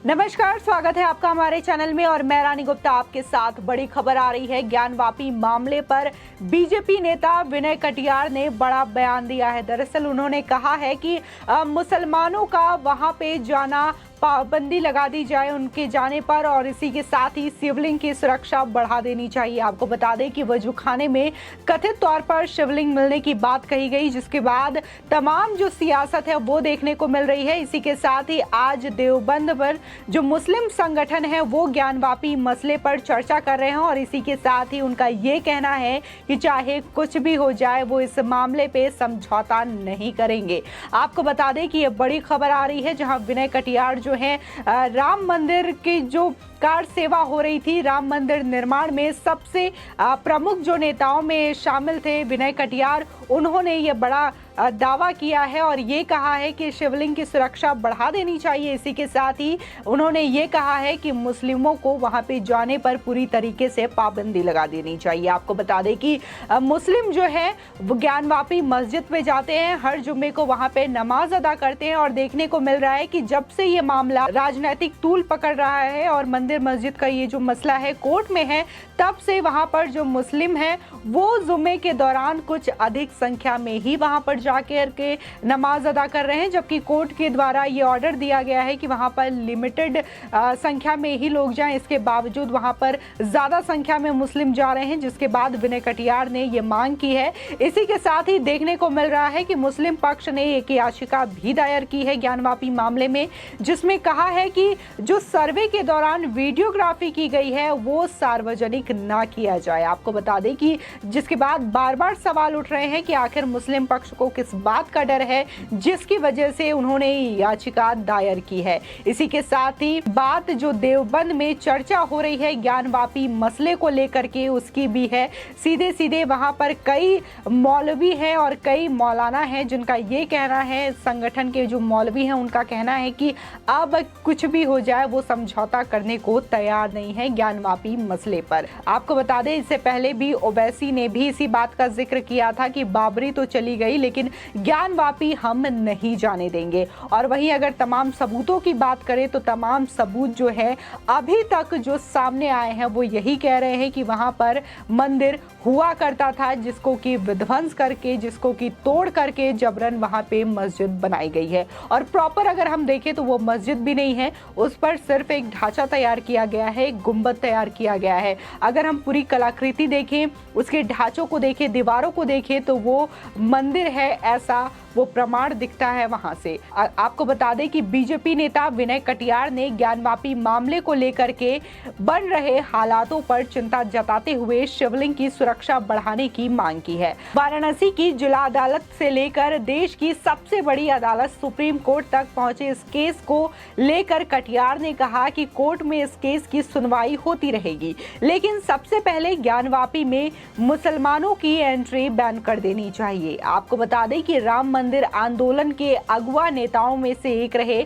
नमस्कार, स्वागत है आपका हमारे चैनल में और मैं रानी गुप्ता आपके साथ। बड़ी खबर आ रही है। ज्ञानवापी मामले पर बीजेपी नेता विनय कटियार ने बड़ा बयान दिया है। दरअसल उन्होंने कहा है कि मुसलमानों का वहां पे जाना पाबंदी लगा दी जाए उनके जाने पर, और इसी के साथ ही शिवलिंग की सुरक्षा बढ़ा देनी चाहिए। आपको बता दें कि वजूखाने में कथित तौर पर शिवलिंग मिलने की बात कही गई, जिसके बाद तमाम जो सियासत है वो देखने को मिल रही है। इसी के साथ ही आज देवबंद पर जो मुस्लिम संगठन है वो ज्ञानवापी मसले पर चर्चा कर रहे हैं, और इसी के साथ ही उनका ये कहना है कि चाहे कुछ भी हो जाए वो इस मामले पे समझौता नहीं करेंगे। आपको बता दें कि ये बड़ी खबर आ रही है, जहां विनय कटियार जो है राम मंदिर की जो कार सेवा हो रही थी, राम मंदिर निर्माण में सबसे प्रमुख जो नेताओं में शामिल थे विनय कटियार, उन्होंने ये बड़ा दावा किया है और ये कहा है कि शिवलिंग की सुरक्षा बढ़ा देनी चाहिए। इसी के साथ ही उन्होंने ये कहा है कि मुस्लिमों को वहां पे जाने पर पूरी तरीके से पाबंदी लगा देनी चाहिए। आपको बता दें कि मुस्लिम जो है वो ज्ञानवापी मस्जिद पे जाते हैं, हर जुम्मे को वहां पे नमाज अदा करते हैं, और देखने को मिल रहा है कि जब से ये मामला राजनीतिक तूल पकड़ रहा है और मंदिर मस्जिद का ये जो मसला है कोर्ट में है, तब से वहां पर जो मुस्लिम है वो जुम्मे के दौरान कुछ अधिक संख्या में ही वहां पर जाकर के नमाज अदा कर रहे हैं, जबकि कोर्ट के द्वारा ये ऑर्डर दिया गया है कि वहां पर लिमिटेड संख्या में ही लोग जाएं। इसके बावजूद वहां पर ज्यादा संख्या में मुस्लिम जा रहे हैं, जिसके बाद विनय कटियार ने ये मांग की है। इसी के साथ ही देखने को मिल रहा है कि मुस्लिम पक्ष ने एक याचिका भी दायर की है ज्ञानवापी मामले में, जिसमें कहा है कि जो सर्वे के दौरान वीडियोग्राफी की गई है वो सार्वजनिक ना किया जाए। आपको बता दें कि जिसके बाद बार बार सवाल उठ रहे हैं कि आखिर मुस्लिम पक्ष को किस बात का डर है जिसकी वजह से उन्होंने याचिका दायर की है। इसी के साथ ही बात जो देवबंद में चर्चा हो रही है ज्ञानवापी मसले को लेकर के, उसकी भी है। सीधे सीधे वहां पर कई मौलवी हैं और कई मौलाना हैं जिनका ये कहना है, संगठन के जो मौलवी हैं उनका कहना है कि अब कुछ भी हो जाए वो समझौता करने को तैयार नहीं है ज्ञानवापी मसले पर। आपको बता दें इससे पहले भी ओवैसी ने भी इसी बात का जिक्र किया था कि बाबरी तो चली गई लेकिन ज्ञानवापी हम नहीं जाने देंगे। और वहीं अगर तमाम सबूतों की बात करें तो तमाम सबूत जो है अभी तक जो सामने आए हैं वो यही कह रहे हैं कि वहां पर मंदिर हुआ करता था, जिसको कि विध्वंस करके, जिसको कि तोड़ करके जबरन वहां पे मस्जिद बनाई गई है। और प्रॉपर अगर हम देखें तो वो मस्जिद भी नहीं है, उस पर सिर्फ एक ढांचा तैयार किया गया है, एक गुंबद तैयार किया गया है। अगर हम पूरी कलाकृति देखें, उसके ढांचों को देखें, दीवारों को देखें तो वो मंदिर है ऐसा वो प्रमाण दिखता है वहां से। आपको बता दें कि बीजेपी नेता विनय कटियार ने ज्ञानवापी मामले को लेकर के बन रहे हालातों पर चिंता जताते हुए शिवलिंग की सुरक्षा बढ़ाने की मांग की है। वाराणसी की जिला अदालत से लेकर देश की सबसे बड़ी अदालत सुप्रीम कोर्ट तक पहुंचे इस केस को लेकर कटियार ने कहा कि कोर्ट में इस केस की सुनवाई होती रहेगी, लेकिन सबसे पहले ज्ञानवापी में मुसलमानों की एंट्री बैन कर देनी चाहिए। आपको बता दें कि राम मंदिर आंदोलन के अगुवा नेताओं में से एक रहे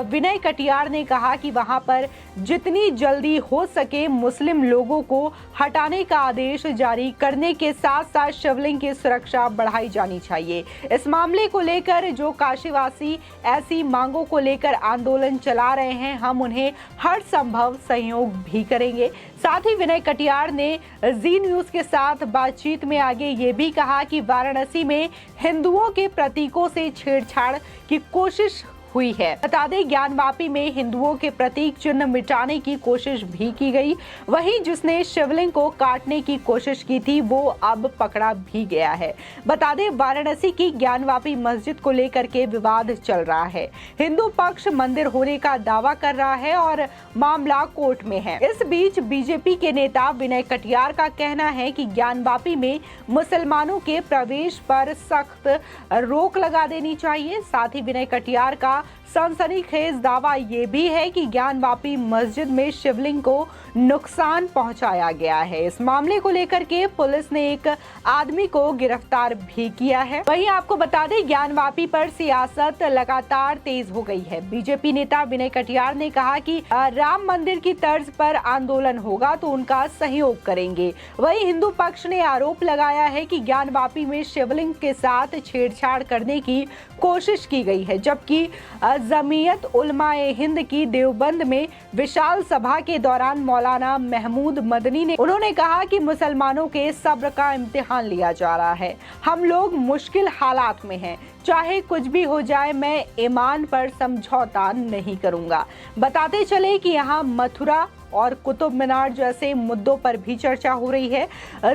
विनय कटियार ने कहा कि वहां पर जितनी जल्दी हो सके मुस्लिम लोगों को हटाने का आदेश जारी करने के साथ साथ शिवलिंग की सुरक्षा बढ़ाई जानी चाहिए। इस मामले को लेकर जो काशीवासी ऐसी मांगों को लेकर आंदोलन चला रहे हैं, हम उन्हें हर संभव सहयोग भी करेंगे। साथ ही विनय कटियार ने जी न्यूज के साथ बातचीत में आगे ये भी कहा कि वाराणसी में हिंदुओं के प्रतीकों से छेड़छाड़ की कोशिश हुई है। बता दें ज्ञानवापी में हिंदुओं के प्रतीक चिन्ह मिटाने की कोशिश भी की गई, वहीं जिसने शिवलिंग को काटने की कोशिश की थी वो अब पकड़ा भी गया है। बता दें वाराणसी की ज्ञानवापी मस्जिद को लेकर के विवाद चल रहा है। हिंदू पक्ष मंदिर होने का दावा कर रहा है और मामला कोर्ट में है। इस बीच बीजेपी के नेता विनय कटियार का कहना है कि ज्ञानवापी में मुसलमानों के प्रवेश पर सख्त रोक लगा देनी चाहिए। साथ ही विनय कटियार का सनसनीखेज दावा ये भी है कि ज्ञानवापी मस्जिद में शिवलिंग को नुकसान पहुंचाया गया है। इस मामले को लेकर के पुलिस ने एक आदमी को गिरफ्तार भी किया है। वहीं आपको बता दें ज्ञानवापी पर सियासत लगातार तेज हो गई है। बीजेपी नेता विनय कटियार ने कहा कि राम मंदिर की तर्ज पर आंदोलन होगा तो उनका सहयोग करेंगे। वहीं हिंदू पक्ष ने आरोप लगाया है कि ज्ञानवापी में शिवलिंग के साथ छेड़छाड़ करने की कोशिश की गई है, जबकि जमीयत उलमाए हिंद की देवबंद में विशाल सभा के दौरान मौलाना महमूद मदनी ने उन्होंने कहा कि मुसलमानों के सब्र का इम्तिहान लिया जा रहा है। हम लोग मुश्किल हालात में हैं, चाहे कुछ भी हो जाए मैं ईमान पर समझौता नहीं करूंगा। बताते चले कि यहाँ मथुरा और कुतुब मीनार जैसे मुद्दों पर भी चर्चा हो रही है।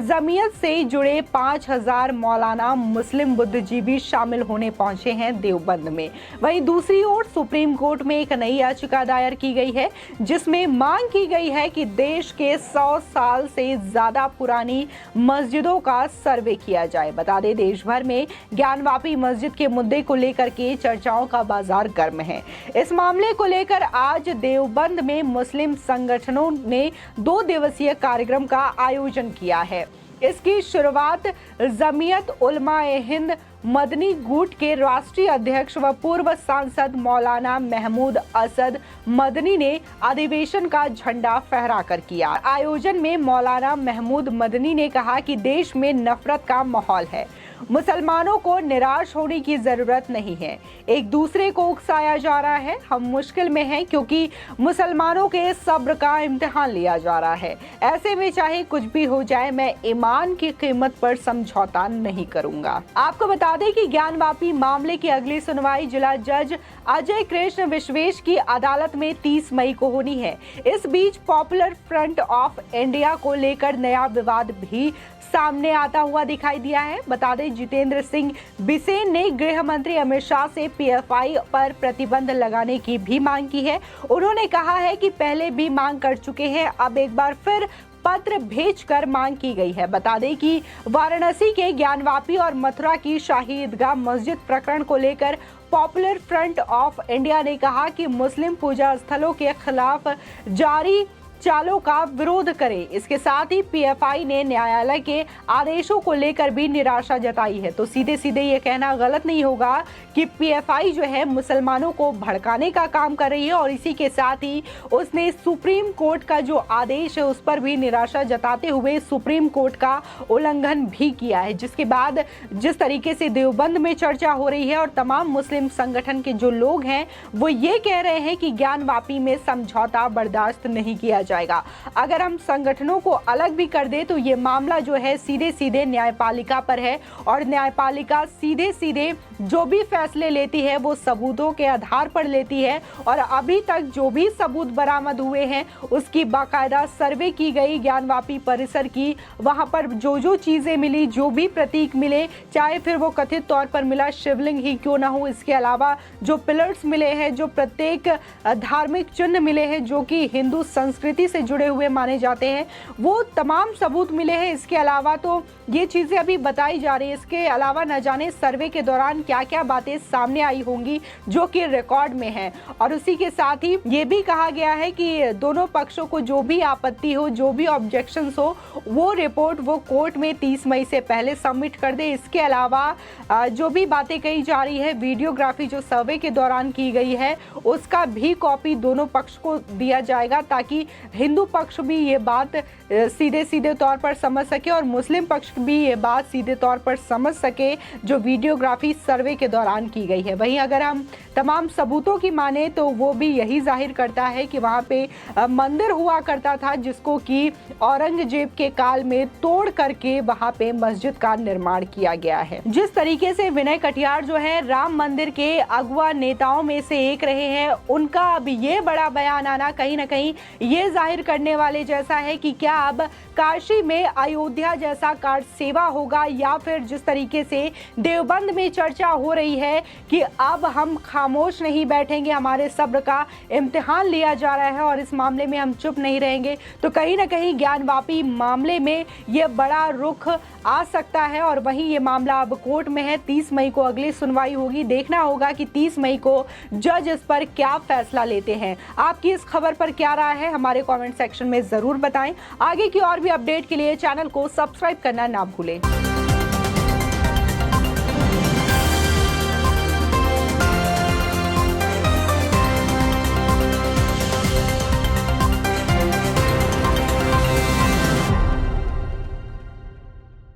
जमीयत से जुड़े 5000 मौलाना मुस्लिम बुद्धिजीवी शामिल होने पहुंचे हैं देवबंद में। वहीं दूसरी ओर सुप्रीम कोर्ट में एक नई याचिका दायर की गई है जिसमें मांग की गई है कि देश के 100 साल से ज्यादा पुरानी मस्जिदों का सर्वे किया जाए। बता दें, देश भर में ज्ञानवापी मस्जिद के मुद्दे को लेकर के चर्चाओं का बाजार गर्म है। इस मामले को लेकर आज देवबंद में मुस्लिम संगठनों ने 2 दिवसीय कार्यक्रम का आयोजन किया है। इसकी शुरुआत जमीयत उलमाए हिंद मदनी गुट के राष्ट्रीय अध्यक्ष व पूर्व सांसद मौलाना महमूद असद मदनी ने अधिवेशन का झंडा फहराकर किया। आयोजन में मौलाना महमूद मदनी ने कहा कि देश में नफरत का माहौल है, मुसलमानों को निराश होने की जरूरत नहीं है, एक दूसरे को उकसाया जा रहा है। हम मुश्किल में हैं क्योंकि मुसलमानों के सब्र का इम्तिहान लिया जा रहा है। ऐसे में चाहे कुछ भी हो जाए मैं ईमान की कीमत पर समझौता नहीं करूंगा। आपको बता दें कि ज्ञानवापी मामले की अगली सुनवाई जिला जज अजय कृष्ण विश्वेश की अदालत में 30 मई को होनी है। इस बीच पॉपुलर फ्रंट ऑफ इंडिया को लेकर नया विवाद भी सामने आता हुआ दिखाई दिया है। बता दें, जितेंद्र सिंह बिसेन ने गृह मंत्री अमित शाह से पीएफआई पर प्रतिबंध लगाने की भी मांग की है। उन्होंने कहा है कि पहले भी मांग कर चुके हैं, अब एक बार फिर पत्र भेजकर मांग की गई है। बता दें कि वाराणसी के ज्ञानवापी और मथुरा की शाही ईदगाह मस्जिद प्रकरण को लेकर पॉपुलर फ्रंट ऑफ इंडिया ने कहा कि मुस्लिम पूजा स्थलों के खिलाफ जारी चालों का विरोध करें। इसके साथ ही पीएफआई ने न्यायालय के आदेशों को लेकर भी निराशा जताई है। तो सीधे सीधे ये कहना गलत नहीं होगा कि पीएफआई जो है मुसलमानों को भड़काने का काम कर रही है और इसी के साथ ही उसने सुप्रीम कोर्ट का जो आदेश है उस पर भी निराशा जताते हुए सुप्रीम कोर्ट का उल्लंघन भी किया है। जिसके बाद जिस तरीके से देवबंद में चर्चा हो रही है और तमाम मुस्लिम संगठन के जो लोग हैं वो ये कह रहे हैं कि ज्ञानवापी में समझौता बर्दाश्त नहीं किया जाएगा। अगर हम संगठनों को अलग भी कर दे तो ये मामला जो है सीधे सीधे न्यायपालिका पर है और न्यायपालिका सीधे सीधे जो भी फैसले लेती है वो सबूतों के आधार पर लेती है और अभी तक जो भी सबूत बरामद हुए हैं उसकी बाकायदा सर्वे की गई ज्ञानवापी परिसर की। वहां पर जो जो चीजें मिली, जो भी प्रतीक मिले, चाहे फिर वो कथित तौर पर मिला शिवलिंग ही क्यों ना हो, इसके अलावा जो पिलर्स मिले हैं, जो प्रत्येक धार्मिक चिन्ह मिले हैं जो कि हिंदू संस्कृति से जुड़े हुए माने जाते हैं, वो तमाम सबूत मिले हैं। इसके अलावा तो ये चीजें अभी बताई जा रही है। इसके अलावा न जाने सर्वे के दौरान क्या क्या बातें सामने आई होंगी जो कि रिकॉर्ड में है। और उसी के साथ ही ये भी कहा गया है कि दोनों पक्षों को जो भी आपत्ति हो, जो भी ऑब्जेक्शंस हो, वो रिपोर्ट वो कोर्ट में 30 मई से पहले सबमिट कर दे। इसके अलावा जो भी बातें कही जा रही है, वीडियोग्राफी जो सर्वे के दौरान की गई है उसका भी कॉपी दोनों पक्ष को दिया जाएगा ताकि हिंदू पक्ष भी ये बात सीधे सीधे तौर पर समझ सके और मुस्लिम पक्ष भी ये बात सीधे तौर पर समझ सके जो वीडियोग्राफी सर्वे के दौरान की गई है। वहीं अगर हम तमाम सबूतों की माने तो वो भी यही जाहिर करता है कि वहाँ पे मंदिर हुआ करता था जिसको कि औरंगजेब के काल में तोड़ करके वहाँ पे मस्जिद का निर्माण किया गया है। जिस तरीके से विनय कटियार जो है राम मंदिर के अगुआ नेताओं में से एक रहे हैं, उनका अब ये बड़ा बयान आना कहीं ना कहीं ये जाहिर करने वाले जैसा है कि क्या अब काशी में अयोध्या जैसा कार्य सेवा होगा या फिर जिस तरीके से देवबंद में चर्चा हो रही है कि अब हम खामोश नहीं बैठेंगे, हमारे सब्र का इम्तिहान लिया जा रहा है और इस मामले में हम चुप नहीं रहेंगे, तो कहीं ना कहीं ज्ञानवापी मामले में ये बड़ा रुख आ सकता है। और वहीं ये मामला अब कोर्ट में है। 30 मई को अगली सुनवाई होगी। देखना होगा कि 30 मई को जज इस पर क्या फैसला लेते हैं। आपकी इस खबर पर क्या राय है हमारे कमेंट सेक्शन में जरूर बताएं। आगे की और भी अपडेट के लिए चैनल को सब्सक्राइब करना ना भूलें।